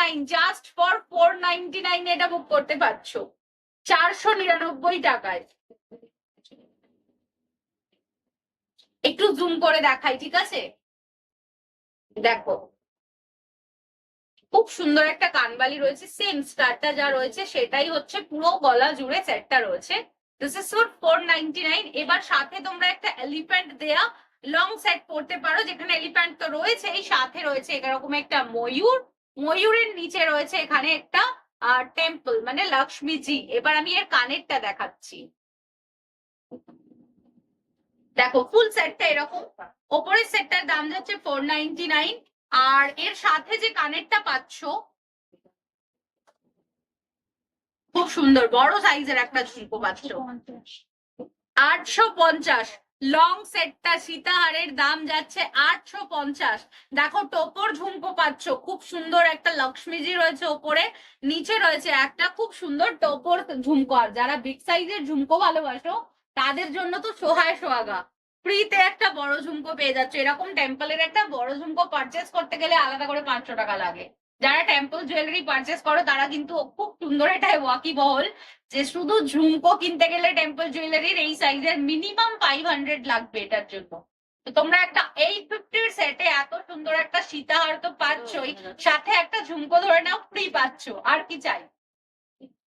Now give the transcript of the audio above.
499, just for 499 এটা বুক করতে পারছো 499 টাকায়। একটু জুম করে দেখাই, ঠিক আছে? দেখো খুব সুন্দর একটা কানবালি রয়েছে, সেম স্টারটা যা রয়েছে সেটাই হচ্ছে পুরো গলা জুড়ে সেটটা রয়েছে। This is for 499। এবার সাথে তোমরা একটা এলিফ্যান্ট দেয়া লং সেট পড়তে পারো, যেখানে এলিফ্যান্ট তো রয়েছে, এই সাথে রয়েছে এরকম একটা ময়ূর, ময়ূরের নিচে রয়েছে এখানে একটা টেম্পল মানে লক্ষ্মীজি। এবার আমি এর কানেরটা দেখাচ্ছি, দেখো ফুল সেটটা এরকম। ওপরের সেটটার দাম যাচ্ছে 499, আর এর সাথে যে কানেরটা পাচ্ছ খুব সুন্দর বড় সাইজের একটা ঝুমকো পাচ্ছ 850। লং সেটটা সীতাহারের দাম যাচ্ছে 850। দেখো টোপর ঝুমকো পাচ্ছ, খুব সুন্দর একটা লক্ষ্মীজি রয়েছে ওপরে, নিচে রয়েছে একটা খুব সুন্দর টোপর ঝুমকো। আর যারা বিগ সাইজের ঝুমকো ভালোবাসো তাদের জন্য তো সোহায় সোহাগা, ফ্রিতে একটা বড় ঝুমকো পেয়ে যাচ্ছে। এরকম টেম্পলের একটা বড় ঝুমকো পারচেস করতে গেলে আলাদা করে 500 টাকা লাগে। যারা টেম্পল জুয়েলারি পারচেস করো তারা কিন্তু খুব সুন্দর এটা ওয়াকিবহল যে শুধু ঝুমকো কিনতে গেলে টেম্পল জুয়েলারির এই সাইজের মিনিমাম 500 লাগবে এটার জন্য। তো তোমরা একটা 850 সেটে এত সুন্দর একটা সীতাহার তো পাচ্ছই, সাথে একটা ঝুমকো ধরে নাও ফ্রি পাচ্ছ, আর কি চাই?